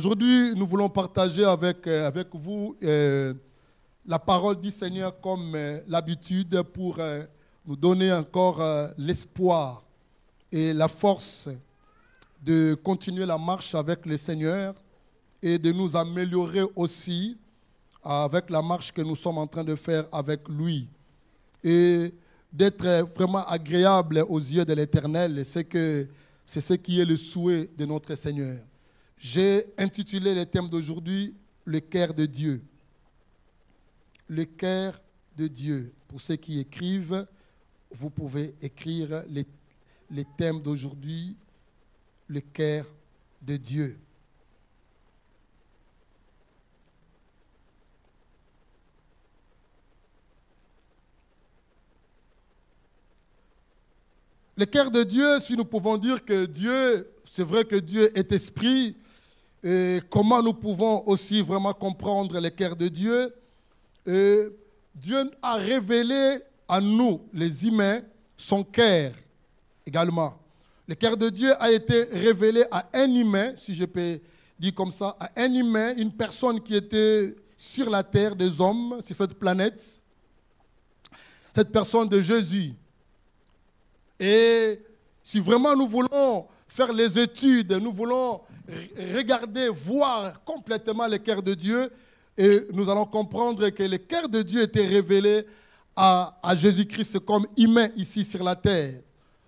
Aujourd'hui, nous voulons partager avec vous la parole du Seigneur comme l'habitude pour nous donner encore l'espoir et la force de continuer la marche avec le Seigneur et de nous améliorer aussi avec la marche que nous sommes en train de faire avec lui. Et d'être vraiment agréable aux yeux de l'Éternel, c'est ce qui est le souhait de notre Seigneur. J'ai intitulé le thème d'aujourd'hui « Le cœur de Dieu ». Le cœur de Dieu. Pour ceux qui écrivent, vous pouvez écrire les thèmes d'aujourd'hui « Le cœur de Dieu ». Le cœur de Dieu, si nous pouvons dire que Dieu, c'est vrai que Dieu est esprit, et comment nous pouvons aussi vraiment comprendre le cœur de Dieu. Et Dieu a révélé à nous, les humains, son cœur également. Le cœur de Dieu a été révélé à un humain, si je peux dire comme ça, à un humain, une personne qui était sur la terre, des hommes, sur cette planète, cette personne de Jésus. Et si vraiment nous voulons faire les études, nous voulons regarder, voir complètement le cœur de Dieu, et nous allons comprendre que le cœur de Dieu était révélé à Jésus-Christ comme humain ici sur la terre.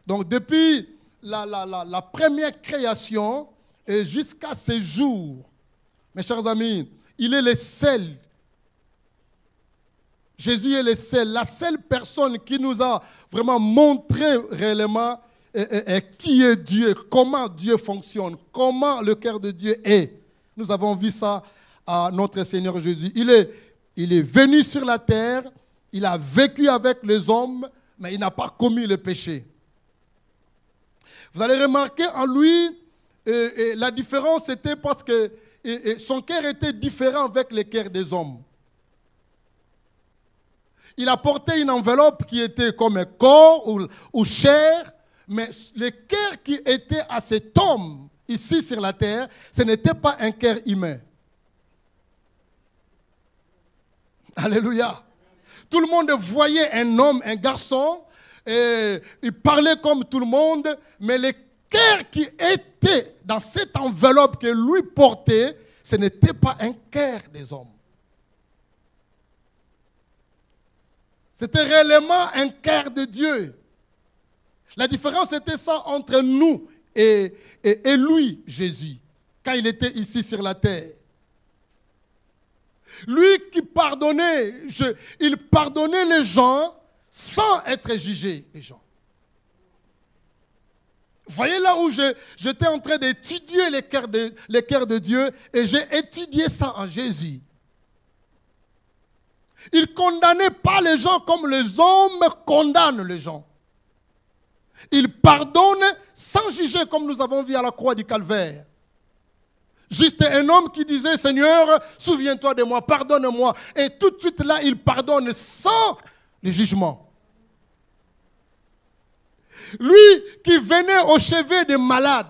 Donc depuis la première création et jusqu'à ce jour, mes chers amis, il est le seul. Jésus est le seul, la seule personne qui nous a vraiment montré réellement qui est Dieu, comment Dieu fonctionne, comment le cœur de Dieu est. Nous avons vu ça à notre Seigneur Jésus. Il est venu sur la terre, il a vécu avec les hommes, mais il n'a pas commis le péché. Vous allez remarquer en lui, la différence était parce que son cœur était différent avec le cœur des hommes. Il a porté une enveloppe qui était comme un corps ou chair, mais le cœur qui était à cet homme ici sur la terre, ce n'était pas un cœur humain. Alléluia. Tout le monde voyait un homme, un garçon, et il parlait comme tout le monde, mais le cœur qui était dans cette enveloppe que lui portait, ce n'était pas un cœur des hommes. C'était réellement un cœur de Dieu. La différence était ça entre nous et lui, Jésus, quand il était ici sur la terre. Lui qui pardonnait, il pardonnait les gens sans être jugé, les gens. Voyez là où j'étais en train d'étudier les cœurs de Dieu et j'ai étudié ça en Jésus. Il ne condamnait pas les gens comme les hommes condamnent les gens. Il pardonne sans juger comme nous avons vu à la croix du Calvaire. Juste un homme qui disait, Seigneur, souviens-toi de moi, pardonne-moi. Et tout de suite là, il pardonne sans le jugement. Lui qui venait au chevet des malades.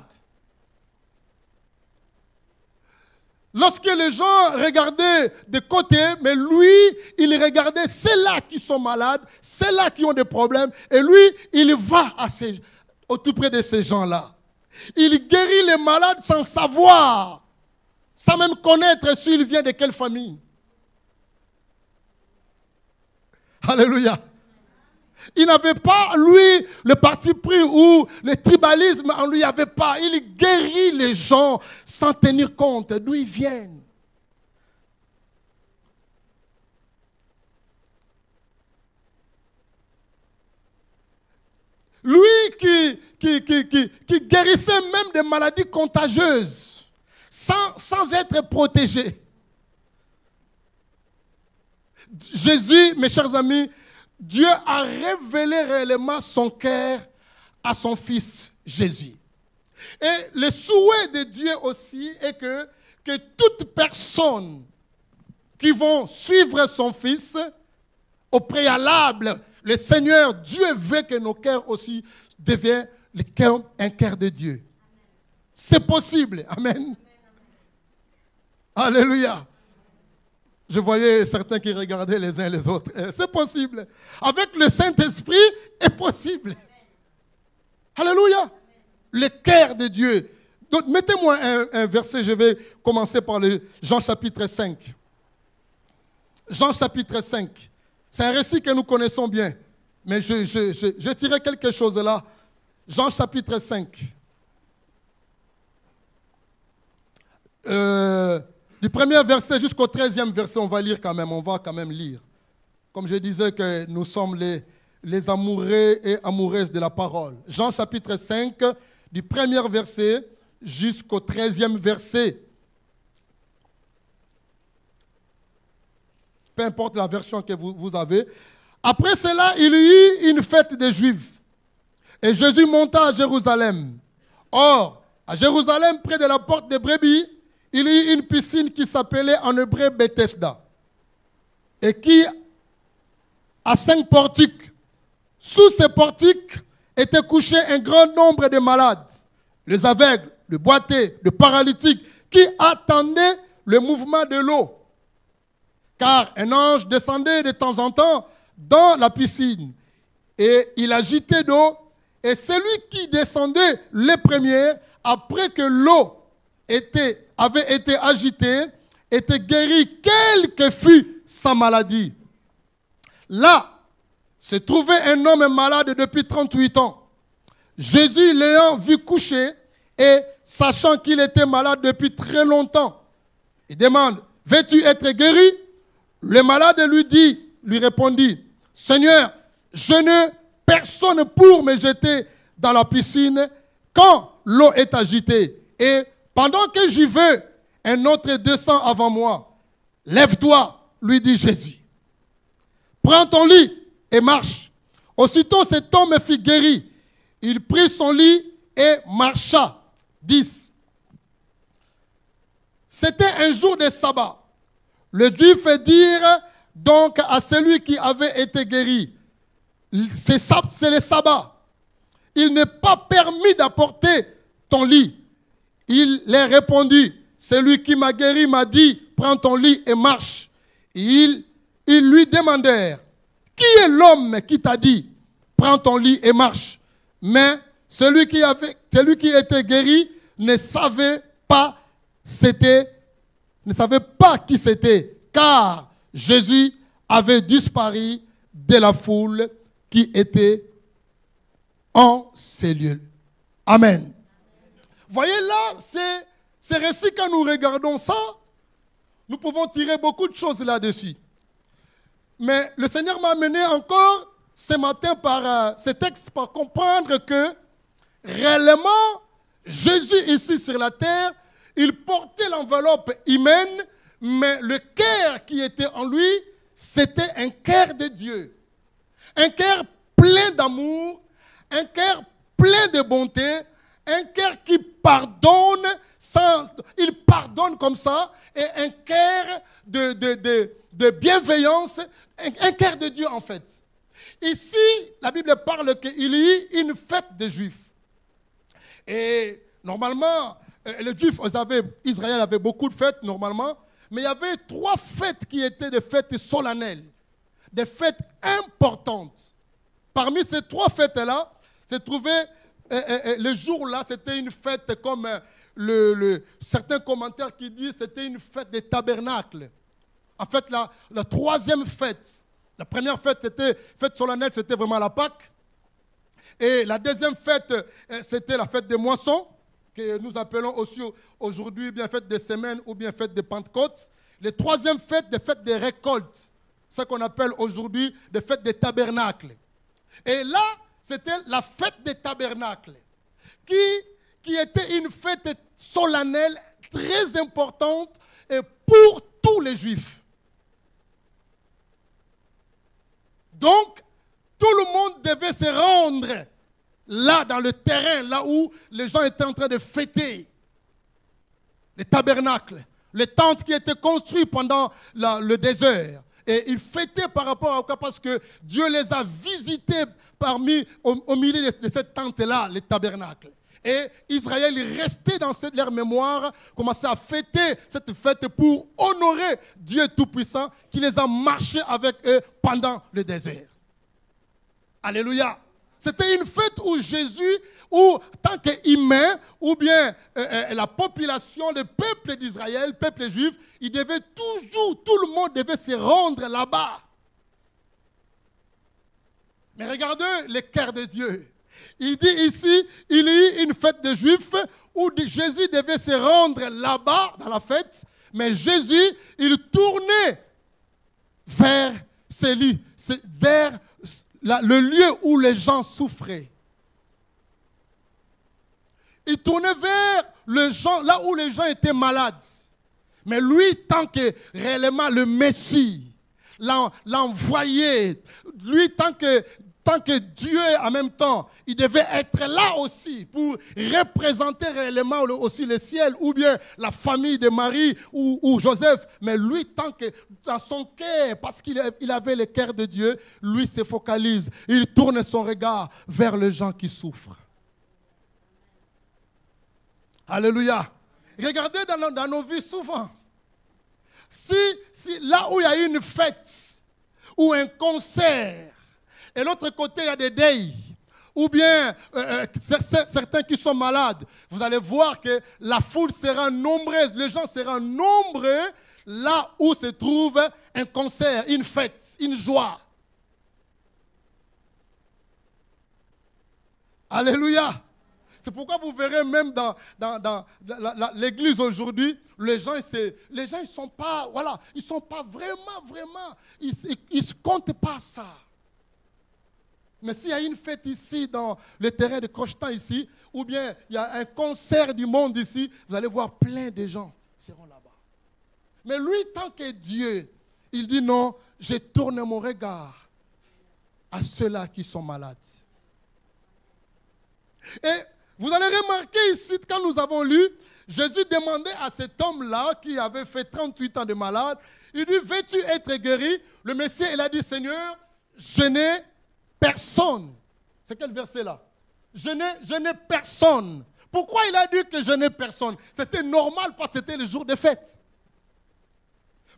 Lorsque les gens regardaient de côté, mais lui, il regardait ceux-là qui sont malades, ceux-là qui ont des problèmes, et lui, il va au tout près de ces gens-là. Il guérit les malades sans savoir, sans même connaître s'il vient de quelle famille. Alléluia. Il n'avait pas, lui, le parti pris ou le tribalisme en lui avait pas. Il guérit les gens sans tenir compte d'où ils viennent. Lui qui guérissait même des maladies contagieuses sans être protégé. Jésus, mes chers amis, Dieu a révélé réellement son cœur à son Fils Jésus. Et le souhait de Dieu aussi est que toute personne qui vont suivre son Fils, au préalable, le Seigneur, Dieu veut que nos cœurs aussi deviennent un cœur de Dieu. C'est possible. Amen. Alléluia. Je voyais certains qui regardaient les uns les autres. C'est possible. Avec le Saint-Esprit, est possible. Alléluia. Le cœur de Dieu. Donc, mettez-moi un verset. Je vais commencer par Jean chapitre 5. Jean chapitre 5. C'est un récit que nous connaissons bien. Mais je tirais quelque chose de là. Jean chapitre 5. Du premier verset jusqu'au 13e verset, on va lire quand même. On va quand même lire. Comme je disais que nous sommes les amoureux et amoureuses de la parole. Jean chapitre 5, du premier verset jusqu'au 13e verset. Peu importe la version que vous avez. Après cela, il y eut une fête des Juifs. Et Jésus monta à Jérusalem. Or, à Jérusalem, près de la porte des brebis, il y eut une piscine qui s'appelait en hébreu Bethesda. Et qui a 5 portiques. Sous ces portiques étaient couchés un grand nombre de malades, les aveugles, les boiteux, les paralytiques, qui attendaient le mouvement de l'eau. Car un ange descendait de temps en temps dans la piscine et il agitait d'eau. Et celui qui descendait les premiers, après que l'eau avait été agitée, était guéri, quelle que fût sa maladie. Là se trouvait un homme malade depuis 38 ans. Jésus l'ayant vu coucher et sachant qu'il était malade depuis très longtemps, il demande, veux-tu être guéri? Le malade lui répondit, Seigneur, je n'ai personne pour me jeter dans la piscine quand l'eau est agitée. Et pendant que j'y vais, un autre descend avant moi. Lève-toi, lui dit Jésus. Prends ton lit et marche. Aussitôt cet homme fut guéri. Il prit son lit et marcha. 10. C'était un jour de sabbat. Le Dieu fait dire donc à celui qui avait été guéri, c'est le sabbat. Il n'est pas permis d'apporter ton lit. Il leur répondit, celui qui m'a guéri m'a dit, prends ton lit et marche. Ils lui demandèrent, qui est l'homme qui t'a dit, prends ton lit et marche? Mais celui qui était guéri ne savait pas qui c'était, car Jésus avait disparu de la foule qui était en ces lieux. Amen. Voyez là, ces récits, quand nous regardons ça, nous pouvons tirer beaucoup de choses là-dessus. Mais le Seigneur m'a amené encore ce matin par ce texte pour comprendre que réellement, Jésus ici sur la terre, il portait l'enveloppe humaine, mais le cœur qui était en lui, c'était un cœur de Dieu. Un cœur plein d'amour, un cœur plein de bonté, un cœur qui pardonne, il pardonne comme ça, et un cœur de bienveillance, un cœur de Dieu en fait. Ici, la Bible parle qu'il y a une fête des Juifs. Et normalement, les Juifs, Israël avait beaucoup de fêtes normalement, mais il y avait 3 fêtes qui étaient des fêtes solennelles, des fêtes importantes. Parmi ces 3 fêtes-là, se trouvait le jour-là, c'était une fête comme certains commentaires qui disent que c'était une fête des tabernacles. En fait, la 3e fête, la première fête, fête solennelle, c'était vraiment la Pâque. Et la 2e fête, c'était la fête des moissons, que nous appelons aussi aujourd'hui bien fête des semaines ou bien fête de Pentecôte. La 3e fête, des fêtes des récoltes, ce qu'on appelle aujourd'hui des fêtes des tabernacles. Et là, c'était la fête des tabernacles, qui était une fête solennelle très importante et pour tous les Juifs. Donc, tout le monde devait se rendre là, dans le terrain, là où les gens étaient en train de fêter les tabernacles, les tentes qui étaient construites pendant le désert. Et ils fêtaient par rapport à quoi? Parce que Dieu les a visités au milieu de cette tente-là, les tabernacles. Et Israël restait dans leur mémoire, commençait à fêter cette fête pour honorer Dieu Tout-Puissant qui les a marchés avec eux pendant le désert. Alléluia. C'était une fête où Jésus, ou tant qu'humain, ou bien la population, le peuple d'Israël, le peuple juif, il devait toujours, tout le monde devait se rendre là-bas. Mais regardez le cœur de Dieu. Il dit ici, il y a eu une fête des Juifs où Jésus devait se rendre là-bas dans la fête, mais Jésus, il tournait vers vers le lieu où les gens souffraient. Il tournait vers là où les gens étaient malades. Mais lui, tant que réellement le Messie l'a envoyé, lui, tant que Dieu, en même temps, il devait être là aussi pour représenter réellement aussi le ciel, ou bien la famille de Marie ou Joseph. Mais lui, tant que dans son cœur, parce qu'il avait le cœur de Dieu, lui se focalise. Il tourne son regard vers les gens qui souffrent. Alléluia. Regardez dans nos vies souvent. Si là où il y a une fête ou un concert, et l'autre côté, il y a des deuils, ou bien certains qui sont malades, vous allez voir que la foule sera nombreuse, les gens seront nombreux là où se trouve un concert, une fête, une joie. Alléluia. C'est pourquoi vous verrez même dans l'église aujourd'hui, les gens ils sont pas, voilà, ils sont pas vraiment, ils ne comptent pas ça. Mais s'il y a une fête ici, dans le terrain de Crochetan ici, ou bien il y a un concert du monde ici, vous allez voir plein de gens seront là-bas. Mais lui, tant que Dieu, il dit non, je tourne mon regard à ceux-là qui sont malades. Et vous allez remarquer ici, quand nous avons lu, Jésus demandait à cet homme-là, qui avait fait 38 ans de malade, il dit, veux-tu être guéri? Le Messie, il a dit, Seigneur, je n'ai personne. C'est quel verset là? Je n'ai personne. Pourquoi il a dit que je n'ai personne? C'était normal parce que c'était le jour de fête.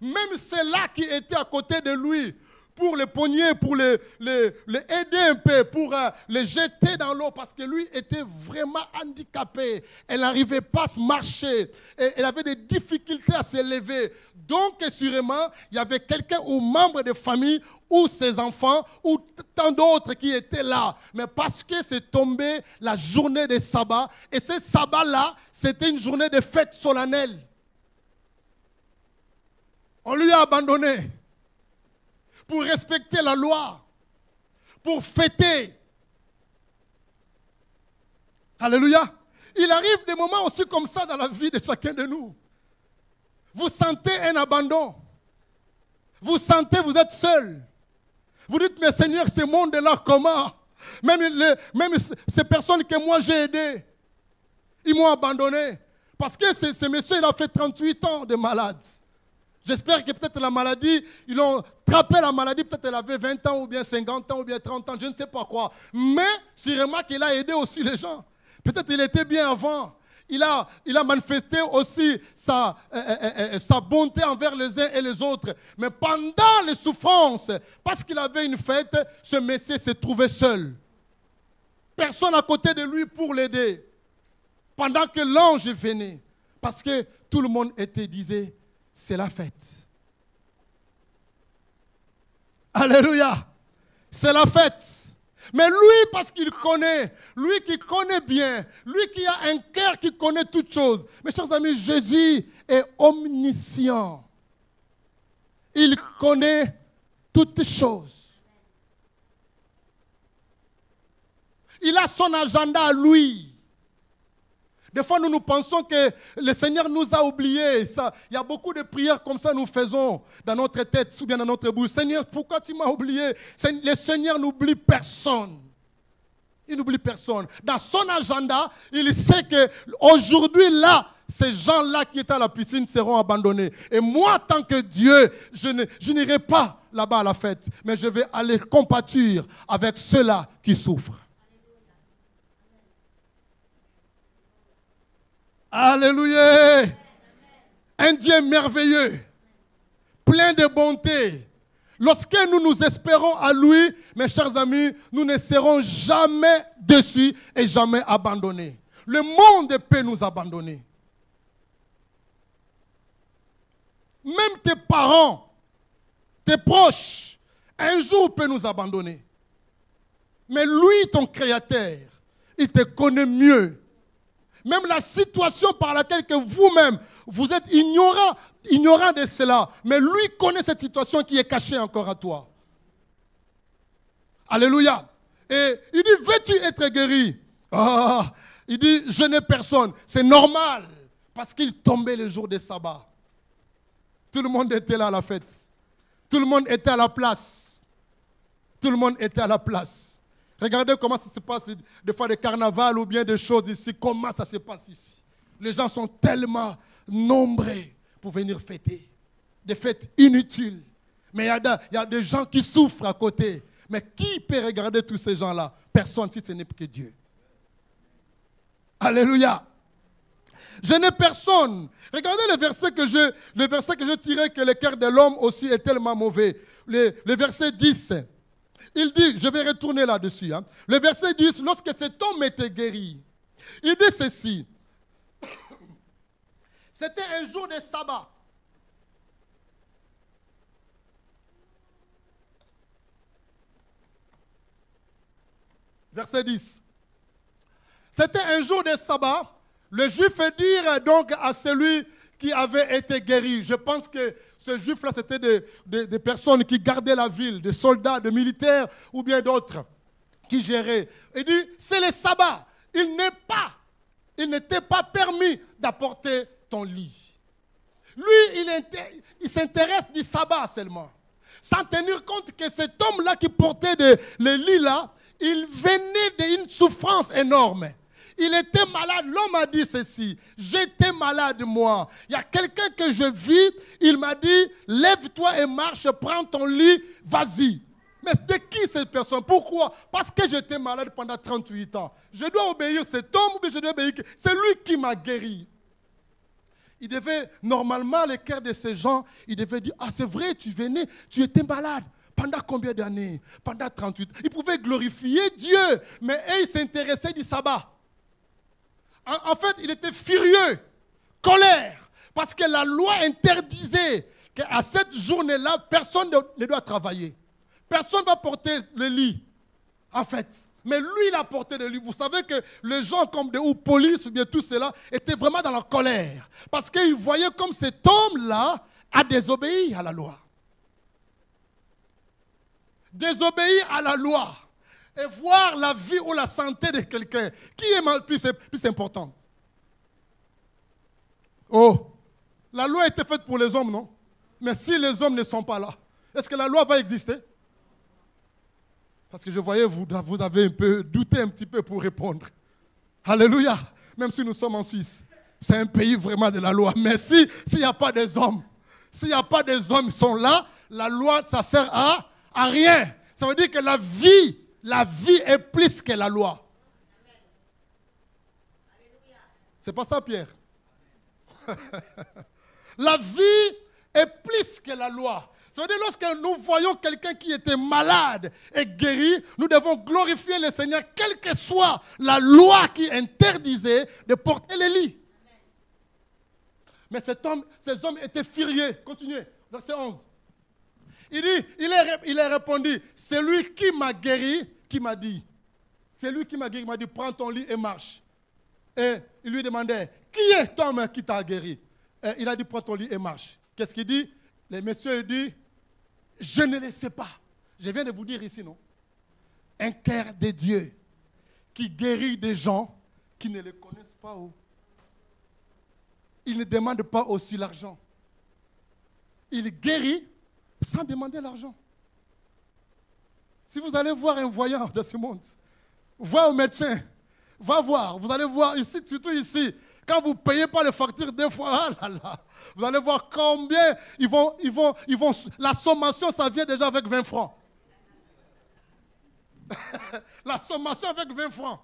Même ceux-là qui étaient à côté de lui, pour le pogner, pour le aider un peu, pour le jeter dans l'eau, parce que lui était vraiment handicapé. Elle n'arrivait pas à marcher. Elle avait des difficultés à se lever. Donc, sûrement, il y avait quelqu'un ou membre de famille, ou ses enfants, ou tant d'autres qui étaient là. Mais parce que c'est tombé la journée de sabbat, et ce sabbat-là, c'était une journée de fête solennelle. On lui a abandonné pour respecter la loi, pour fêter. Alléluia. Il arrive des moments aussi comme ça dans la vie de chacun de nous. Vous sentez un abandon. Vous sentez vous êtes seul. Vous dites, mais Seigneur, ce monde-là, comment? Même ces personnes que moi j'ai aidées, ils m'ont abandonné. Parce que ce monsieur, il a fait 38 ans de malade. J'espère que peut-être la maladie, ils ont attrapé la maladie, peut-être elle avait 20 ans, ou bien 50 ans, ou bien 30 ans, je ne sais pas quoi. Mais, sûrement qu'il a aidé aussi les gens. Peut-être il était bien avant. Il a manifesté aussi sa bonté envers les uns et les autres. Mais pendant les souffrances, parce qu'il avait une fête, ce monsieur se trouvait seul. Personne à côté de lui pour l'aider. Pendant que l'ange venait. Parce que tout le monde disait, c'est la fête. Alléluia. C'est la fête. Mais lui, parce qu'il connaît, lui qui connaît bien, lui qui a un cœur qui connaît toutes choses. Mes chers amis, Jésus est omniscient. Il connaît toutes choses. Il a son agenda à lui. Des fois, nous pensons que le Seigneur nous a oubliés. Il y a beaucoup de prières comme ça nous faisons dans notre tête ou bien dans notre bouche. Seigneur, pourquoi tu m'as oublié? Le Seigneur n'oublie personne. Il n'oublie personne. Dans son agenda, il sait qu'aujourd'hui, là, ces gens-là qui étaient à la piscine seront abandonnés. Et moi, tant que Dieu, je n'irai pas là-bas à la fête, mais je vais aller compatir avec ceux-là qui souffrent. Alléluia. Un Dieu merveilleux, plein de bonté. Lorsque nous nous espérons à lui, mes chers amis, nous ne serons jamais déçus et jamais abandonnés. Le monde peut nous abandonner. Même tes parents, tes proches, un jour peuvent nous abandonner. Mais lui, ton Créateur, il te connaît mieux. Même la situation par laquelle que vous-même, vous êtes ignorant de cela. Mais lui connaît cette situation qui est cachée encore à toi. Alléluia. Et il dit, veux-tu être guéri? Il dit, je n'ai personne. C'est normal. Parce qu'il tombait le jour des sabbats. Tout le monde était là à la fête. Tout le monde était à la place. Tout le monde était à la place. Regardez comment ça se passe des fois des carnavals ou bien des choses ici. Comment ça se passe ici. Les gens sont tellement nombreux pour venir fêter. Des fêtes inutiles. Mais il y a des gens qui souffrent à côté. Mais qui peut regarder tous ces gens-là? Personne, si ce n'est que Dieu. Alléluia. Je n'ai personne. Regardez le verset que je tirais, que le cœur de l'homme aussi est tellement mauvais. Le verset 10. Il dit, je vais retourner là-dessus. Le verset 10, lorsque cet homme était guéri, il dit ceci. C'était un jour de sabbat. Verset 10. C'était un jour de sabbat. Le juif fait dire donc à celui qui avait été guéri. Je pense que ce juif-là, c'était des personnes qui gardaient la ville, des soldats, des militaires ou bien d'autres qui géraient. Il dit, c'est le sabbat. Il n'était pas permis d'apporter ton lit. Lui, il s'intéresse du sabbat seulement. Sans tenir compte que cet homme-là qui portait le lit-là, il venait d'une souffrance énorme. Il était malade. L'homme a dit ceci. J'étais malade, moi. Il y a quelqu'un que je vis. Il m'a dit, lève-toi et marche, prends ton lit, vas-y. Mais de qui cette personne? Pourquoi? Parce que j'étais malade pendant 38 ans. Je dois obéir cet homme ou je dois obéir? C'est lui qui m'a guéri. Il devait, normalement, le cœur de ces gens, il devait dire, ah c'est vrai, tu venais, tu étais malade. Pendant combien d'années? Pendant 38. Il pouvait glorifier Dieu, mais il s'intéressait du sabbat. En fait, il était furieux, colère, parce que la loi interdisait qu'à cette journée-là, personne ne doit travailler. Personne ne va porter le lit, en fait. Mais lui, il a porté le lit. Vous savez que les gens comme des police ou bien tout cela étaient vraiment dans la colère. Parce qu'ils voyaient comme cet homme-là a désobéi à la loi. Désobéir à la loi. Et voir la vie ou la santé de quelqu'un. Qui est plus important? Oh, la loi était faite pour les hommes, non? Mais si les hommes ne sont pas là, est-ce que la loi va exister? Parce que je voyais, vous avez un peu douté un petit peu pour répondre. Alléluia. Même si nous sommes en Suisse. C'est un pays vraiment de la loi. Mais s'il n'y a pas des hommes, s'il n'y a pas des hommes qui sont là, la loi, ça ne sert à rien. Ça veut dire que la vie est plus que la loi. C'est pas ça, Pierre? La vie est plus que la loi. Ça veut dire lorsque nous voyons quelqu'un qui était malade et guéri, nous devons glorifier le Seigneur, quelle que soit la loi qui interdisait de porter le lit. Mais ces hommes étaient furieux. Continuez, verset 11. Il dit, il a répondu, c'est lui qui m'a guéri, qui m'a dit. C'est lui qui m'a guéri, il m'a dit, prends ton lit et marche. Et il lui demandait, qui est l'homme qui t'a guéri? Et il a dit, prends ton lit et marche. Qu'est-ce qu'il dit? Le monsieur dit, je ne le sais pas. Je viens de vous dire ici, non? Un cœur de Dieu qui guérit des gens qui ne le connaissent pas. Il ne demande pas aussi l'argent. Il guérit sans demander l'argent. Si vous allez voir un voyant dans ce monde, va au médecin, va voir, vous allez voir ici, surtout ici, quand vous ne payez pas les factures deux fois, ah là là, vous allez voir combien ils vont, la sommation, ça vient déjà avec 20 francs. La sommation avec 20 francs.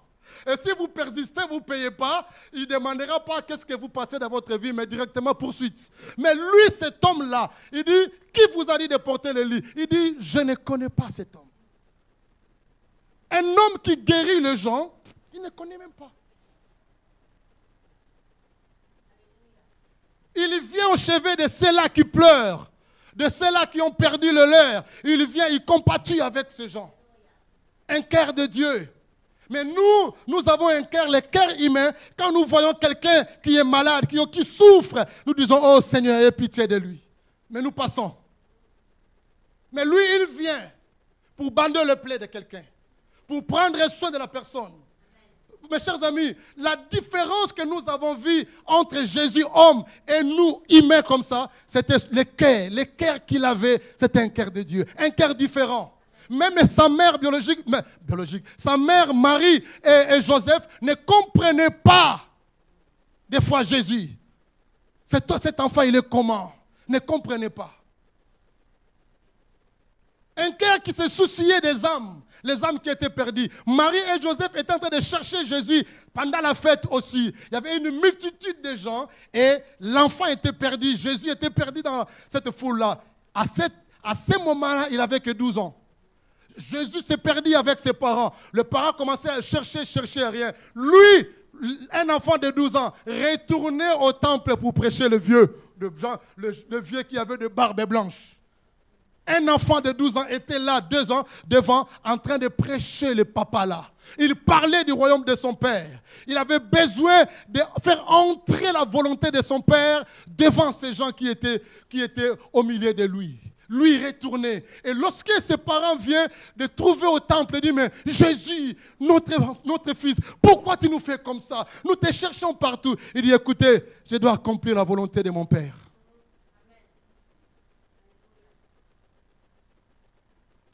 Et si vous persistez, vous ne payez pas, il ne demandera pas qu'est-ce que vous passez dans votre vie, mais directement poursuite. Mais lui, cet homme-là, il dit, qui vous a dit de porter le lit? Il dit, je ne connais pas cet homme. Un homme qui guérit les gens, il ne connaît même pas. Il vient au chevet de ceux-là qui pleurent, de ceux-là qui ont perdu le leur. Il vient, il compatit avec ces gens. Un cœur de Dieu. Mais nous avons un cœur, le cœur humain. Quand nous voyons quelqu'un qui est malade, qui souffre, nous disons, oh Seigneur, aie pitié de lui. Mais nous passons. Mais lui, il vient pour bander le plaid de quelqu'un, pour prendre soin de la personne. Mes chers amis, la différence que nous avons vue entre Jésus, homme, et nous, humains comme ça, c'était le cœur. Le cœur qu'il avait, c'était un cœur de Dieu. Un cœur différent. Même sa mère biologique, sa mère Marie et Joseph ne comprenaient pas des fois Jésus. Cet enfant, il est comment? Ne comprenait pas. Un cœur qui se souciait des âmes, les âmes qui étaient perdues. Marie et Joseph étaient en train de chercher Jésus pendant la fête aussi. Il y avait une multitude de gens et l'enfant était perdu. Jésus était perdu dans cette foule-là. À ce moment-là, il n'avait que 12 ans. Jésus s'est perdu avec ses parents. Les parents commençaient à chercher rien. Lui, un enfant de 12 ans, retournait au temple pour prêcher le vieux qui avait de barbe blanche. Un enfant de 12 ans était là, 2 ans, devant, en train de prêcher le papa là. Il parlait du royaume de son père. Il avait besoin de faire entrer la volonté de son père devant ces gens qui étaient au milieu de lui. Lui retournait. Et lorsque ses parents viennent de trouver au temple, il dit, mais Jésus, notre fils, pourquoi tu nous fais comme ça? Nous te cherchons partout. Il dit, écoutez, je dois accomplir la volonté de mon père.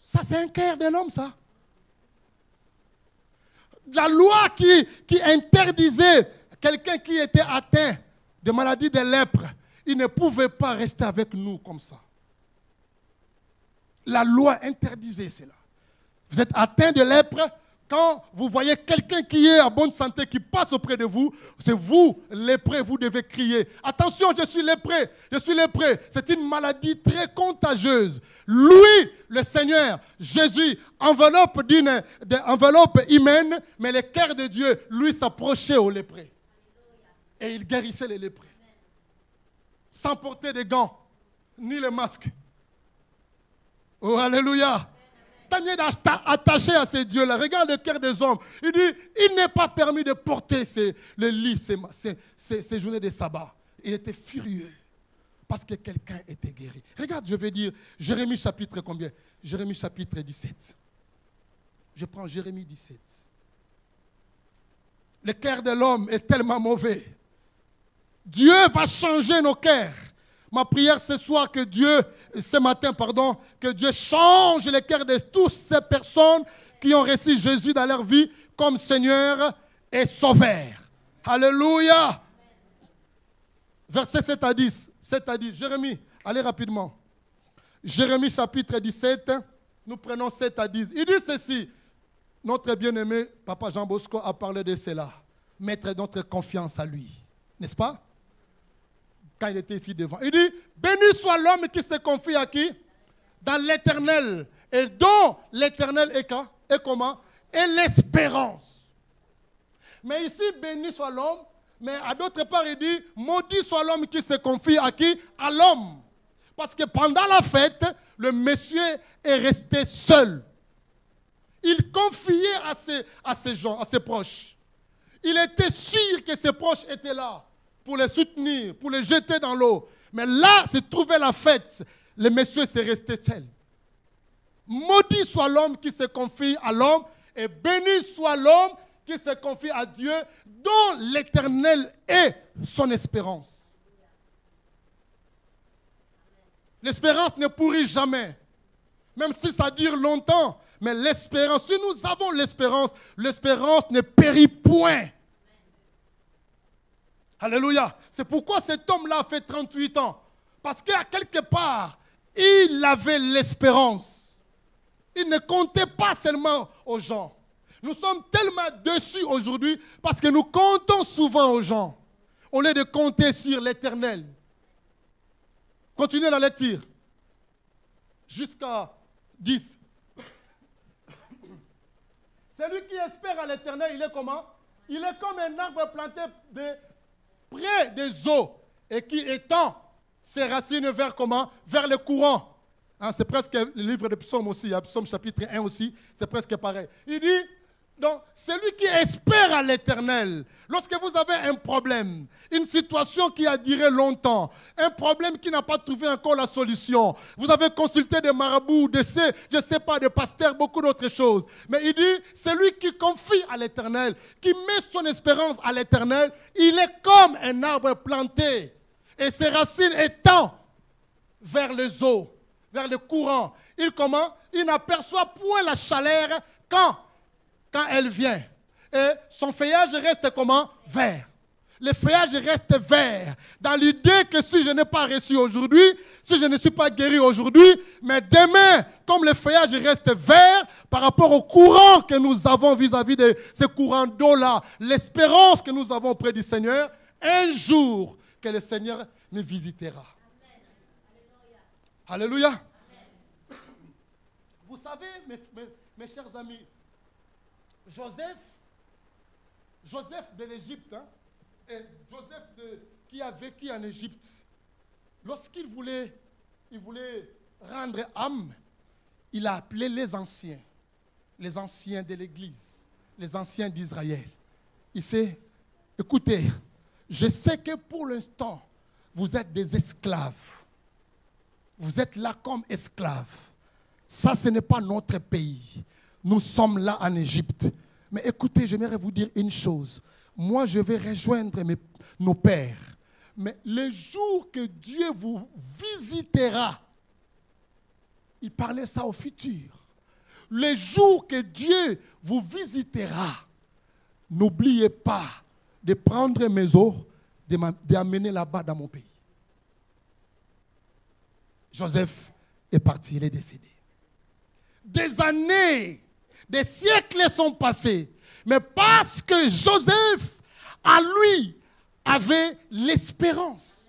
Ça, c'est un cœur de l'homme, ça. La loi qui interdisait quelqu'un qui était atteint de maladie de lèpre, il ne pouvait pas rester avec nous comme ça. La loi interdisait cela. Vous êtes atteint de lèpre, quand vous voyez quelqu'un qui est en bonne santé, qui passe auprès de vous, c'est vous, lépreux, vous devez crier. Attention, je suis lépreux, je suis lépreux. C'est une maladie très contagieuse. Lui, le Seigneur, Jésus, enveloppe humaine, mais le cœur de Dieu, lui, s'approchait aux lépreux. Et il guérissait les lépreux. Sans porter de gants, ni le masque. Oh, alléluia. T'as mieux attaché à ces dieux-là. Regarde le cœur des hommes. Il dit, il n'est pas permis de porter le lit, ces journées de sabbat. Il était furieux parce que quelqu'un était guéri. Regarde, je vais dire, Jérémie chapitre combien? Jérémie chapitre 17. Je prends Jérémie 17. Le cœur de l'homme est tellement mauvais. Dieu va changer nos cœurs. Ma prière ce matin, que Dieu change le cœur de toutes ces personnes qui ont reçu Jésus dans leur vie comme Seigneur et Sauveur. Alléluia. Verset 7 à 10. Jérémie, allez rapidement. Jérémie chapitre 17, nous prenons 7 à 10. Il dit ceci. Notre bien-aimé Papa Jean Bosco a parlé de cela. Mettre notre confiance à lui. N'est-ce pas? Quand il était ici devant. Il dit, béni soit l'homme qui se confie à qui? Dans l'Éternel. Et dont l'Éternel est comment? Et l'espérance. Mais ici, béni soit l'homme. Mais à d'autre part, il dit, maudit soit l'homme qui se confie à qui? À l'homme. Parce que pendant la fête, le monsieur est resté seul. Il confiait à ses gens, à ses proches. Il était sûr que ses proches étaient là pour les soutenir, pour les jeter dans l'eau. Mais là, se trouvait la fête. Le monsieur s'est resté seul. Maudit soit l'homme qui se confie à l'homme, et béni soit l'homme qui se confie à Dieu, dont l'Éternel est son espérance. L'espérance ne pourrit jamais, même si ça dure longtemps. Mais l'espérance, si nous avons l'espérance ne périt point. Alléluia. C'est pourquoi cet homme-là a fait 38 ans. Parce qu'à quelque part, il avait l'espérance. Il ne comptait pas seulement aux gens. Nous sommes tellement déçus aujourd'hui parce que nous comptons souvent aux gens au lieu de compter sur l'Éternel. Continuez la lecture jusqu'à 10. Celui qui espère à l'Éternel, il est comment? Il est comme un arbre planté près des eaux et qui étend ses racines vers comment? Vers le courant. Hein, c'est presque le livre de Psaume aussi, hein, Psaume chapitre 1 aussi, c'est presque pareil. Il dit, donc, celui qui espère à l'Éternel, lorsque vous avez un problème, une situation qui a duré longtemps, un problème qui n'a pas trouvé encore la solution, vous avez consulté des marabouts, je ne sais pas, des pasteurs, beaucoup d'autres choses. Mais il dit, celui qui confie à l'Éternel, qui met son espérance à l'Éternel, il est comme un arbre planté et ses racines étendent vers les eaux, vers le courant. Il n'aperçoit point la chaleur quand elle vient. Et son feuillage reste comment? Vert. Le feuillage reste vert. Dans l'idée que si je n'ai pas reçu aujourd'hui, si je ne suis pas guéri aujourd'hui, mais demain, comme le feuillage reste vert par rapport au courant que nous avons vis-à-vis de ce courant d'eau-là, l'espérance que nous avons auprès du Seigneur, un jour que le Seigneur me visitera. Alléluia. Alléluia. Vous savez, mes chers amis, Joseph de l'Égypte, hein, et Joseph qui a vécu en Égypte, lorsqu'il voulait rendre âme, il a appelé les anciens de l'Église, les anciens d'Israël. Il s'est, écoutez, je sais que pour l'instant, vous êtes des esclaves. Vous êtes là comme esclaves. Ça, ce n'est pas notre pays. Nous sommes là en Égypte. Mais écoutez, j'aimerais vous dire une chose. Moi, je vais rejoindre nos pères. Mais le jour que Dieu vous visitera, il parlait ça au futur. Le jour que Dieu vous visitera, n'oubliez pas de prendre mes eaux, d'amener là-bas dans mon pays. Joseph est parti, il est décédé. Des années, des siècles sont passés. Mais parce que Joseph, à lui, avait l'espérance.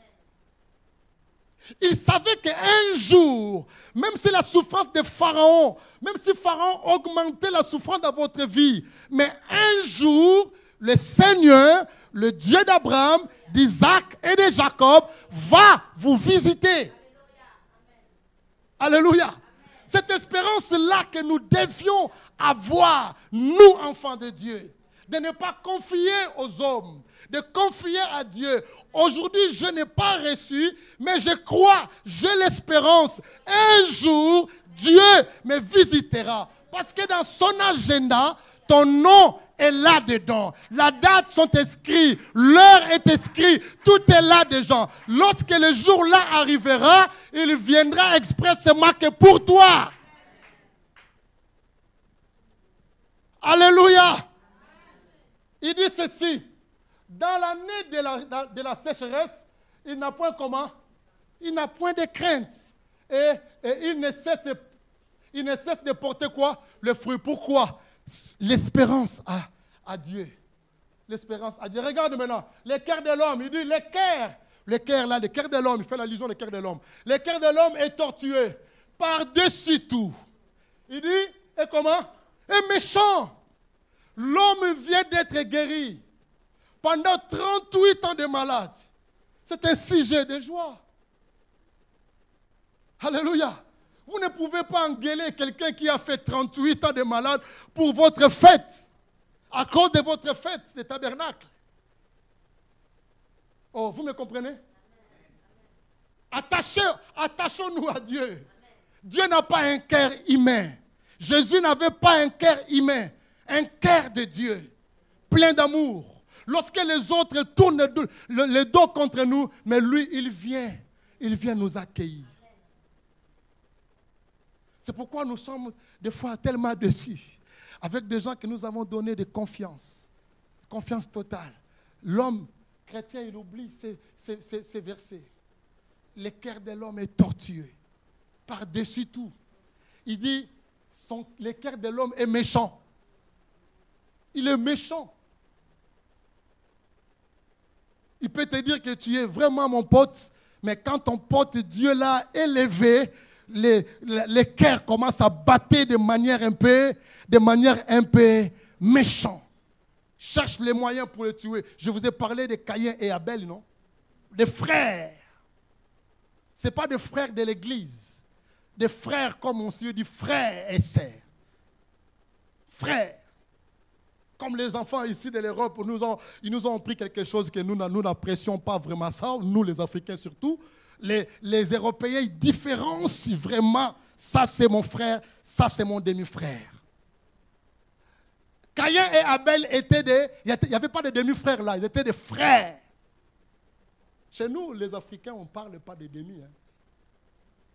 Il savait qu'un jour, même si la souffrance de Pharaon, même si Pharaon augmentait la souffrance dans votre vie, mais un jour, le Seigneur, le Dieu d'Abraham, d'Isaac et de Jacob, va vous visiter. Alléluia. Cette espérance-là que nous devions avoir, nous, enfants de Dieu, de ne pas confier aux hommes, de confier à Dieu. Aujourd'hui, je n'ai pas reçu, mais je crois, j'ai l'espérance. Un jour, Dieu me visitera. Parce que dans son agenda, ton nom est là-dedans. La date sont inscrites, l'heure est inscrite, tout est là-dedans. Lorsque le jour-là arrivera, il viendra expressément que pour toi. Alléluia. Il dit ceci. Dans l'année de la sécheresse, il n'a point comment? Il n'a point de crainte. Et il ne cesse de porter quoi? Le fruit. Pourquoi? L'espérance à Dieu. L'espérance à Dieu. Regarde maintenant. Le cœur de l'homme. Il dit le cœur de l'homme. Il fait l'allusion au cœur de l'homme. Le cœur de l'homme est tortueux. Par-dessus tout. Il dit, et comment? Et méchant. L'homme vient d'être guéri. Pendant 38 ans de malade. C'est un sujet de joie. Alléluia. Vous ne pouvez pas engueuler quelqu'un qui a fait 38 ans de malade pour votre fête. À cause de votre fête de tabernacle. Oh, vous me comprenez? Attachons-nous à Dieu. Dieu n'a pas un cœur humain. Jésus n'avait pas un cœur humain. Un cœur de Dieu. Plein d'amour. Lorsque les autres tournent le dos contre nous, mais lui, il vient nous accueillir. C'est pourquoi nous sommes des fois tellement déçus avec des gens que nous avons donné de confiance totale. L'homme chrétien, il oublie ces versets. Le cœur de l'homme est tortueux, par-dessus tout. Il dit, le cœur de l'homme est méchant. Il est méchant. Il peut te dire que tu es vraiment mon pote, mais quand ton pote Dieu l'a élevé, les cœurs commencent à battre de manière un peu méchante. Cherche les moyens pour le tuer. Je vous ai parlé de Caïn et Abel, non? Des frères. Ce n'est pas des frères de l'église. Des frères, comme on se dit, frères et sœurs. Frères. Comme les enfants ici de l'Europe, ils nous ont appris quelque chose que nous n'apprécions pas vraiment ça, nous les Africains surtout. Les Européens ils différencient vraiment, ça c'est mon frère, ça c'est mon demi-frère. Caïn et Abel étaient il n'y avait pas de demi-frères là, ils étaient des frères. Chez nous, les Africains, on ne parle pas de demi. Hein.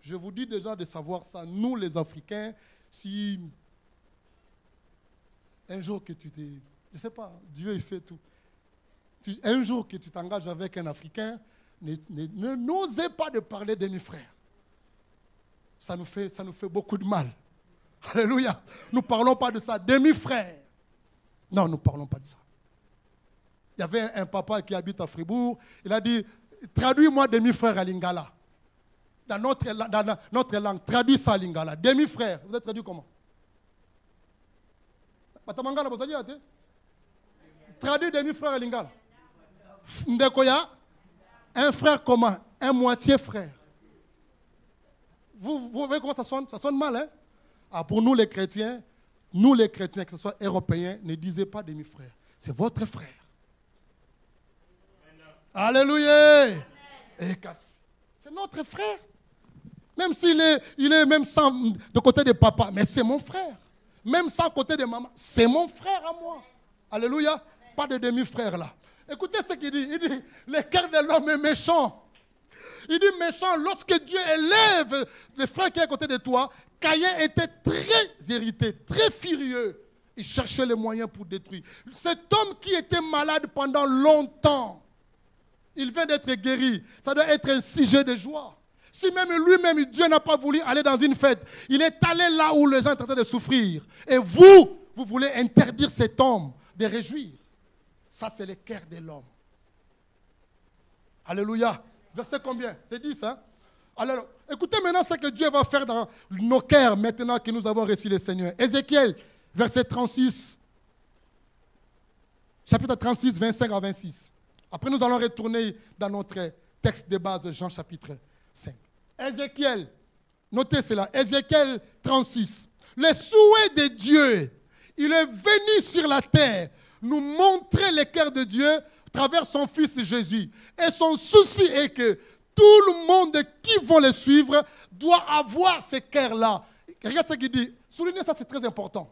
Je vous dis déjà de savoir ça. Nous, les Africains, si un jour que tu t'es... Je ne sais pas, Dieu il fait tout. Un jour que tu t'engages avec un Africain, n'osez pas de parler de mes frères. Ça nous fait beaucoup de mal. Alléluia. Nous ne parlons pas de ça. Demi-frères. Non, nous ne parlons pas de ça. Il y avait un papa qui habite à Fribourg. Il a dit, traduis-moi demi-frère à Lingala. Dans notre langue, traduis ça à Lingala. Demi-frère. Vous êtes traduit comment? Traduit demi-frère à Lingala. Ndekoya, un frère comment? Un moitié frère. Vous voyez comment ça sonne? Ça sonne mal, hein? Ah, pour nous les chrétiens, que ce soit européens, ne disez pas demi-frère. C'est votre frère. Alléluia. C'est notre frère. Même s'il est même sans, de côté de papa, mais c'est mon frère. Même sans côté de maman, c'est mon frère à moi. Alléluia. Pas de demi-frère là. Écoutez ce qu'il dit. Il dit, le cœur de l'homme est méchant. Il dit méchant, lorsque Dieu élève le frère qui est à côté de toi, Caïn était très irrité, très furieux. Il cherchait les moyens pour détruire. Cet homme qui était malade pendant longtemps, il vient d'être guéri. Ça doit être un sujet de joie. Si même lui-même, Dieu n'a pas voulu aller dans une fête, il est allé là où les gens sont en train de souffrir. Et vous voulez interdire cet homme de réjouir. Ça, c'est le cœur de l'homme. Alléluia. Verset combien? C'est 10, hein? Alors, écoutez maintenant ce que Dieu va faire dans nos cœurs maintenant que nous avons reçu le Seigneur. Ézéchiel, verset 36. Chapitre 36, 25 à 26. Après, nous allons retourner dans notre texte de base de Jean chapitre 5. Ézéchiel, notez cela. Ézéchiel 36. Le souhait de Dieu, il est venu sur la terre nous montrer le cœur de Dieu à travers son Fils Jésus. Et son souci est que tout le monde qui va le suivre doit avoir ce cœur-là. Regarde ce qu'il dit. Soulignez ça, c'est très important.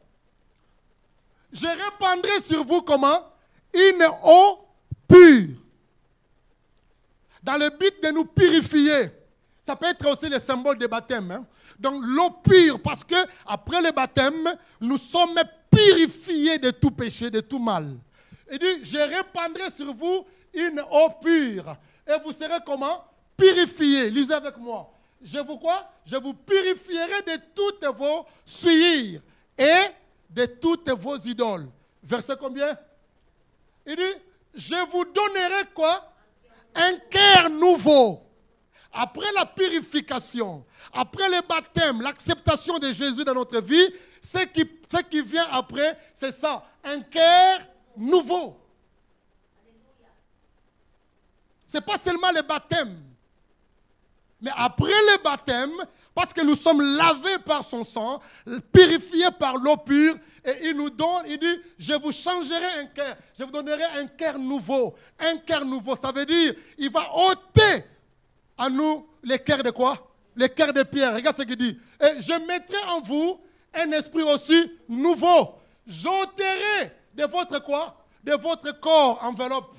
Je répandrai sur vous comment? Une eau pure. Dans le but de nous purifier. Ça peut être aussi le symbole du baptême. Hein? Donc l'eau pure, parce que après le baptême, nous sommes purifiés de tout péché, de tout mal. Il dit, je répandrai sur vous une eau pure. Et vous serez comment? Purifiés. Lisez avec moi. Je vous quoi? Je vous purifierai de toutes vos souillures et de toutes vos idoles. Verset combien? Il dit, je vous donnerai quoi? Un cœur nouveau. Après la purification, après le baptême, l'acceptation de Jésus dans notre vie, ce qui vient après, c'est ça, un cœur nouveau. Ce n'est pas seulement le baptême, mais après le baptême, parce que nous sommes lavés par son sang, purifiés par l'eau pure, et il nous donne, il dit, je vous changerai un cœur, je vous donnerai un cœur nouveau. Un cœur nouveau, ça veut dire, il va ôter à nous les cœurs de quoi? Les cœurs de pierre. Regarde ce qu'il dit. Et je mettrai en vous un esprit aussi nouveau. J'ôterai de votre quoi? De votre corps enveloppe.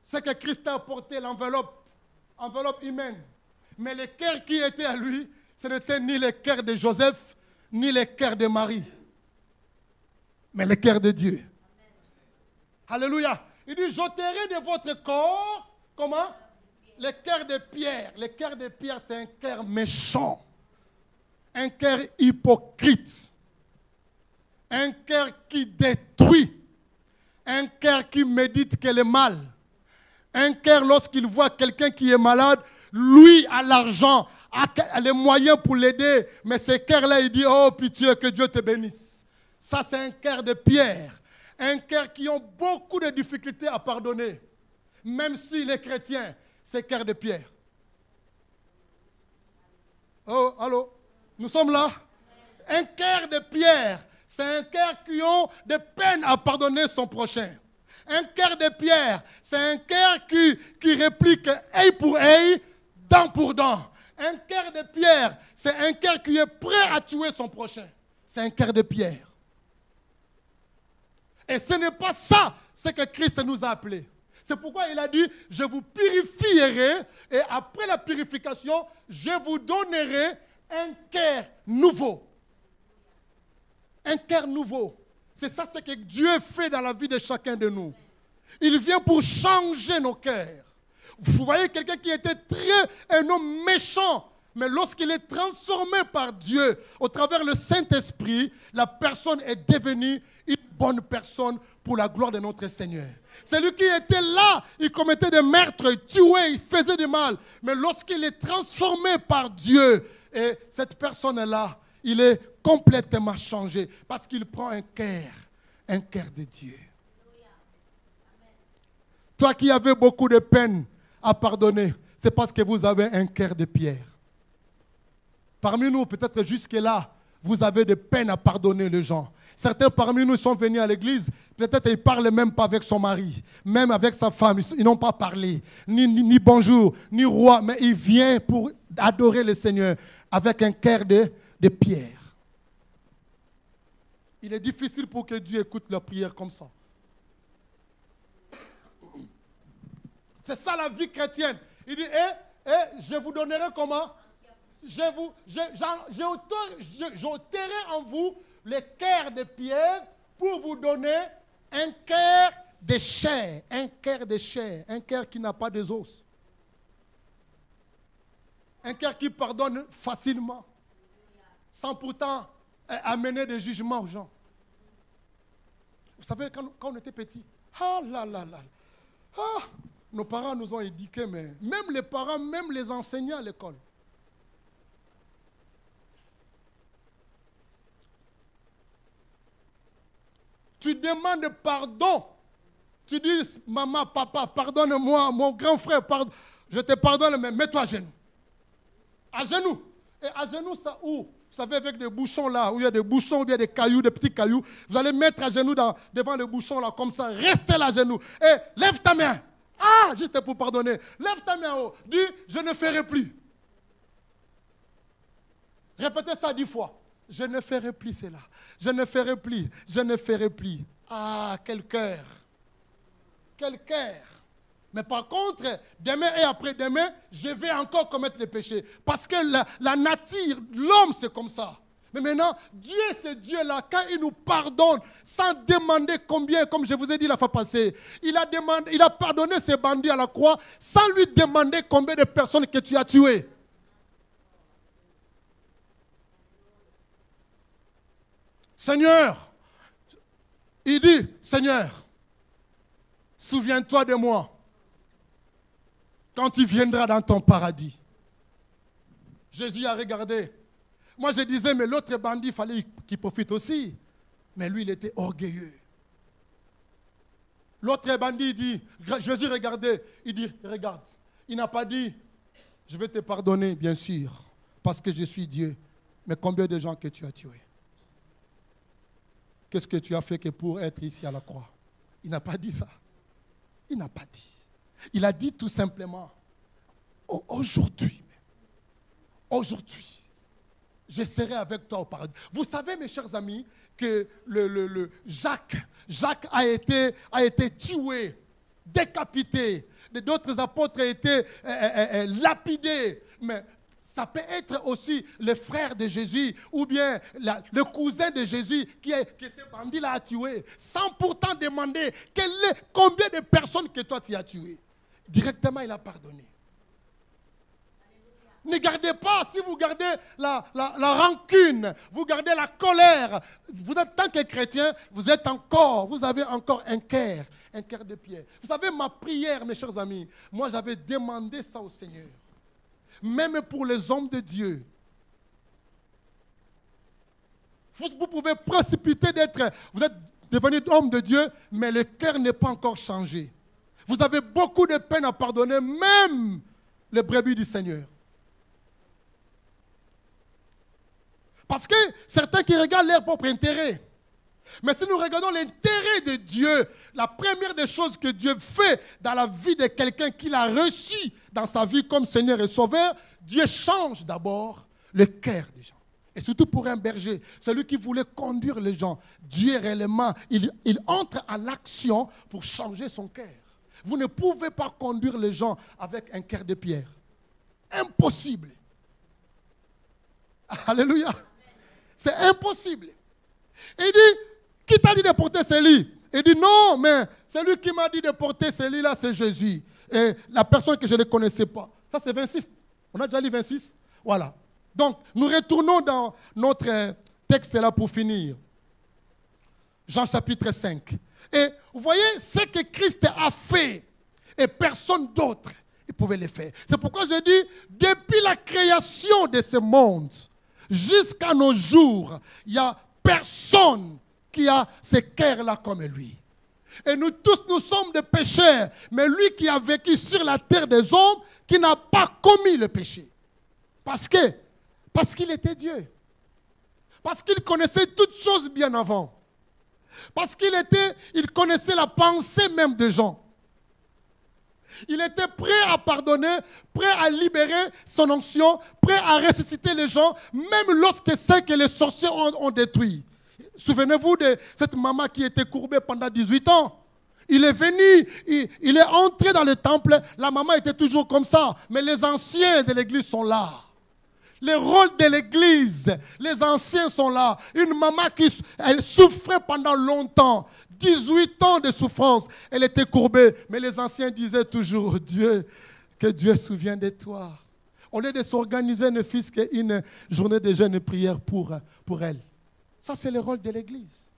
C'est que Christ a porté l'enveloppe humaine. Mais le cœur qui était à lui, ce n'était ni le cœur de Joseph, ni le cœur de Marie. Mais le cœur de Dieu. Amen. Alléluia. Il dit, j'ôterai de votre corps, comment? Le cœur de pierre. Le cœur de pierre, c'est un cœur méchant. Un cœur hypocrite. Un cœur qui détruit. Un cœur qui médite qu'elle est mal. Un cœur, lorsqu'il voit quelqu'un qui est malade, lui a l'argent, a les moyens pour l'aider. Mais ce cœur-là, il dit, oh pitié, que Dieu te bénisse. Ça, c'est un cœur de pierre. Un cœur qui a beaucoup de difficultés à pardonner. Même s'il est chrétien, c'est un cœur de pierre. Oh, allô? Nous sommes là? Un cœur de pierre, c'est un cœur qui a des peines à pardonner son prochain. Un cœur de pierre, c'est un cœur qui réplique œil pour œil, dent pour dent. Un cœur de pierre, c'est un cœur qui est prêt à tuer son prochain. C'est un cœur de pierre. Et ce n'est pas ça, ce que Christ nous a appelés. C'est pourquoi il a dit, je vous purifierai et après la purification, je vous donnerai un cœur nouveau. Un cœur nouveau. C'est ça ce que Dieu fait dans la vie de chacun de nous. Il vient pour changer nos cœurs. Vous voyez quelqu'un qui était un homme méchant, mais lorsqu'il est transformé par Dieu, au travers le Saint-Esprit, la personne est devenue une bonne personne pour la gloire de notre Seigneur. Celui qui était là, il commettait des meurtres, il tuait, il faisait du mal. Mais lorsqu'il est transformé par Dieu, et cette personne-là, il est complètement changé parce qu'il prend un cœur de Dieu. Toi qui avais beaucoup de peine à pardonner, c'est parce que vous avez un cœur de pierre. Parmi nous, peut-être jusque-là, vous avez des peines à pardonner les gens. Certains parmi nous sont venus à l'église, peut-être ils ne parlent même pas avec son mari, même avec sa femme, ils n'ont pas parlé, ni bonjour, ni roi, mais il vient pour adorer le Seigneur avec un cœur de pierre. Il est difficile pour que Dieu écoute leur prière comme ça. C'est ça la vie chrétienne. Il dit, je vous donnerai comment? J'ôterai en vous le cœur de pierre pour vous donner un cœur de chair, un cœur qui n'a pas de os. Un cœur qui pardonne facilement, sans pourtant amener des jugements aux gens. Vous savez, quand on était petit, nos parents nous ont éduqués, mais même les parents, même les enseignants à l'école. Tu demandes pardon. Tu dis, maman, papa, pardonne-moi, mon grand frère, je te pardonne, mais mets-toi à genoux. À genoux. Et à genoux, ça où? Vous savez, avec des bouchons là, où il y a des bouchons, où il y a des cailloux, des petits cailloux, vous allez mettre à genoux devant le bouchon là, comme ça, restez là à genoux. Et lève ta main. Ah, juste pour pardonner. Lève ta main en haut. Dis, je ne ferai plus. Répétez ça 10 fois. Je ne ferai plus cela. Je ne ferai plus. Je ne ferai plus. Ah, quel cœur. Quel cœur. Mais par contre, demain et après-demain, je vais encore commettre les péchés. Parce que la nature, l'homme, c'est comme ça. Mais maintenant, Dieu, c'est Dieu-là, quand il nous pardonne, sans demander combien, comme je vous ai dit la fois passée, il a pardonné ces bandits à la croix, sans lui demander combien de personnes que tu as tuées. Seigneur, il dit, Seigneur, souviens-toi de moi quand tu viendras dans ton paradis. Jésus a regardé. Moi, je disais, mais l'autre bandit, il fallait qu'il profite aussi. Mais lui, il était orgueilleux. L'autre bandit dit, Jésus regardait, il dit, regarde. Il n'a pas dit, je vais te pardonner, bien sûr, parce que je suis Dieu. Mais combien de gens que tu as tués? Qu'est-ce que tu as fait que pour être ici à la croix? Il n'a pas dit ça. Il n'a pas dit. Il a dit tout simplement, aujourd'hui, je serai avec toi au paradis. Vous savez, mes chers amis, que Jacques a été tué, décapité. D'autres apôtres ont été lapidés. Mais ça peut être aussi le frère de Jésus ou bien le cousin de Jésus que ce bandit-là a tué, sans pourtant demander combien de personnes que toi tu as tué. Directement, il a pardonné. Ne gardez pas, si vous gardez la rancune, vous gardez la colère, vous êtes tant que chrétien, vous avez encore un cœur de pierre. Vous savez, ma prière, mes chers amis, moi j'avais demandé ça au Seigneur. Même pour les hommes de Dieu. Vous pouvez précipiter vous êtes devenu homme de Dieu, mais le cœur n'est pas encore changé. Vous avez beaucoup de peine à pardonner, même les brebis du Seigneur. Parce que certains qui regardent leur propre intérêt. Mais si nous regardons l'intérêt de Dieu, la première des choses que Dieu fait dans la vie de quelqu'un qu'il a reçu dans sa vie comme Seigneur et Sauveur, Dieu change d'abord le cœur des gens. Et surtout pour un berger, celui qui voulait conduire les gens, Dieu réellement, il entre en action pour changer son cœur. Vous ne pouvez pas conduire les gens avec un cœur de pierre. Impossible. Alléluia. C'est impossible. Il dit, qui t'a dit de porter ce lit? Il dit, non, mais celui qui m'a dit de porter ce lit-là, c'est Jésus. Et la personne que je ne connaissais pas. Ça, c'est 26. On a déjà lu 26. Voilà. Donc, nous retournons dans notre texte là pour finir. Jean chapitre 5. Et vous voyez ce que Christ a fait et personne d'autre ne pouvait le faire. C'est pourquoi je dis, depuis la création de ce monde jusqu'à nos jours, il n'y a personne qui a ce cœur-là comme lui. Et nous tous, nous sommes des pécheurs. Mais lui qui a vécu sur la terre des hommes, qui n'a pas commis le péché. Parce qu'il était Dieu. Parce qu'il connaissait toutes choses bien avant. Parce qu'il connaissait la pensée même des gens. Il était prêt à pardonner, prêt à libérer son onction, prêt à ressusciter les gens, même lorsque c'est que les sorciers ont détruit. Souvenez-vous de cette maman qui était courbée pendant 18 ans. Il est venu, il est entré dans le temple, la maman était toujours comme ça, mais les anciens de l'église sont là. Les rôles de l'église, les anciens sont là. Une maman elle souffrait pendant longtemps, 18 ans de souffrance. Elle était courbée, mais les anciens disaient toujours, que Dieu se souvienne de toi. Au lieu de s'organiser, ne fût-ce qu'une journée de jeûne et prière pour elle. Ça, c'est le rôle de l'église.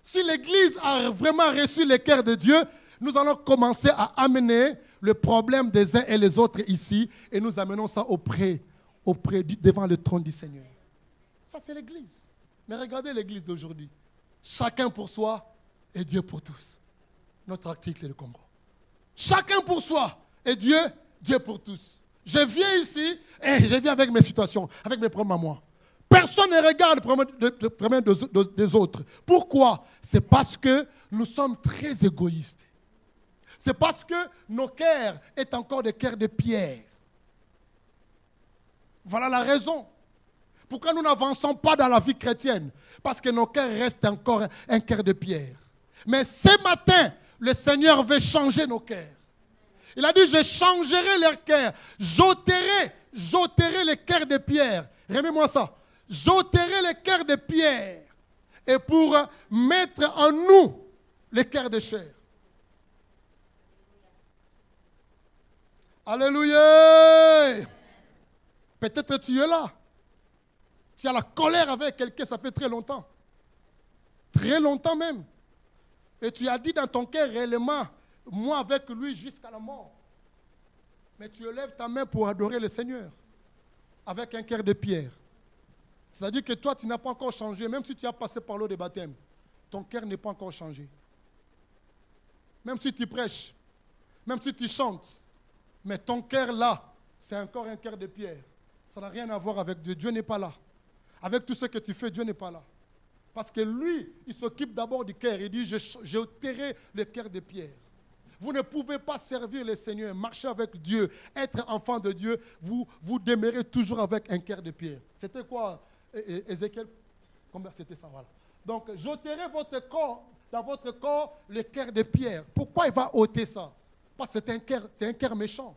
Si l'église a vraiment reçu le cœur de Dieu, nous allons commencer à amener le problème des uns et les autres ici, et nous amenons ça devant le trône du Seigneur. Ça, c'est l'église. Mais regardez l'église d'aujourd'hui. Chacun pour soi et Dieu pour tous. Notre article est le Congo. Chacun pour soi et Dieu pour tous. Je viens ici et je viens avec mes situations, avec mes problèmes à moi. Personne ne regarde le problème des autres. Pourquoi? C'est parce que nous sommes très égoïstes. C'est parce que nos cœurs sont encore des cœurs de pierre. Voilà la raison. Pourquoi nous n'avançons pas dans la vie chrétienne? Parce que nos cœurs restent encore un cœur de pierre. Mais ce matin, le Seigneur veut changer nos cœurs. Il a dit, je changerai leurs cœurs. J'ôterai les cœurs de pierre. Remets-moi ça. J'ôterai les cœurs de pierre. Et pour mettre en nous les cœurs de chair. Alléluia. Peut-être tu es là. Tu as la colère avec quelqu'un, ça fait très longtemps. Très longtemps même. Et tu as dit dans ton cœur réellement, moi avec lui jusqu'à la mort. Mais tu élèves ta main pour adorer le Seigneur. Avec un cœur de pierre. C'est-à-dire que toi, tu n'as pas encore changé. Même si tu as passé par l'eau de baptême, ton cœur n'est pas encore changé. Même si tu prêches, même si tu chantes, mais ton cœur là, c'est encore un cœur de pierre. Ça n'a rien à voir avec Dieu. Dieu n'est pas là. Avec tout ce que tu fais, Dieu n'est pas là. Parce que lui, il s'occupe d'abord du cœur. Il dit, j'ai ôté le cœur de pierre. Vous ne pouvez pas servir le Seigneur, marcher avec Dieu, être enfant de Dieu. Vous demeurez toujours avec un cœur de pierre. C'était quoi, Ézéchiel? Combien c'était ça? Voilà. Donc, j'ôterai dans votre corps le cœur de pierre. Pourquoi il va ôter ça? Parce que c'est un cœur méchant.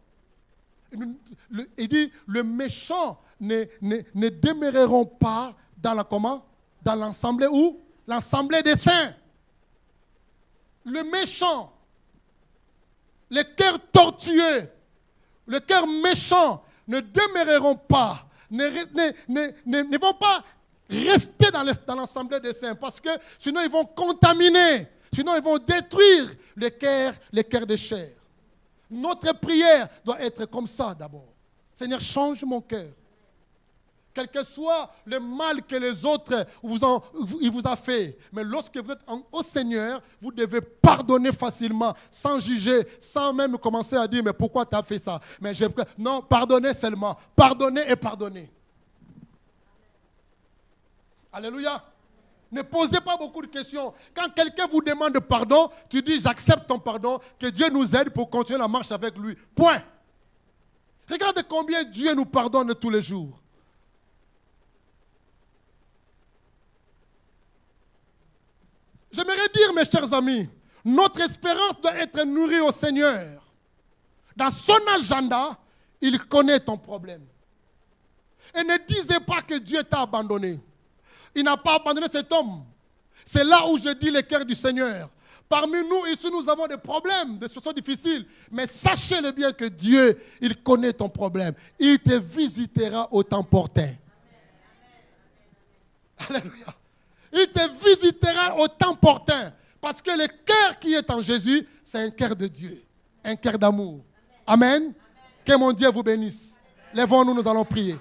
Il dit, le méchant ne demeureront pas dans l'assemblée où? L'assemblée des saints. Le méchant, le cœur tortueux, le cœur méchant ne demeureront pas, ne vont pas rester dans l'assemblée des saints, parce que sinon ils vont contaminer, sinon ils vont détruire les cœurs de chair. Notre prière doit être comme ça d'abord. Seigneur, change mon cœur. Quel que soit le mal que les autres vous ont fait. Mais lorsque vous êtes au Seigneur, vous devez pardonner facilement, sans juger, sans même commencer à dire, mais pourquoi tu as fait ça? Non, pardonnez seulement. Pardonnez et pardonnez. Alléluia. Ne posez pas beaucoup de questions. Quand quelqu'un vous demande pardon, tu dis, j'accepte ton pardon, que Dieu nous aide pour continuer la marche avec lui. Point. Regardez combien Dieu nous pardonne tous les jours. J'aimerais dire, mes chers amis, notre espérance doit être nourrie au Seigneur. Dans son agenda, il connaît ton problème. Et ne disez pas que Dieu t'a abandonné. Il n'a pas abandonné cet homme. C'est là où je dis le cœur du Seigneur. Parmi nous, ici, nous avons des problèmes, des situations difficiles. Mais sachez-le bien que Dieu, il connaît ton problème. Il te visitera au temps opportun. Alléluia. Il te visitera au temps opportun. Parce que le cœur qui est en Jésus, c'est un cœur de Dieu. Un cœur d'amour. Amen. Que mon Dieu vous bénisse. Lèvons-nous, nous allons prier.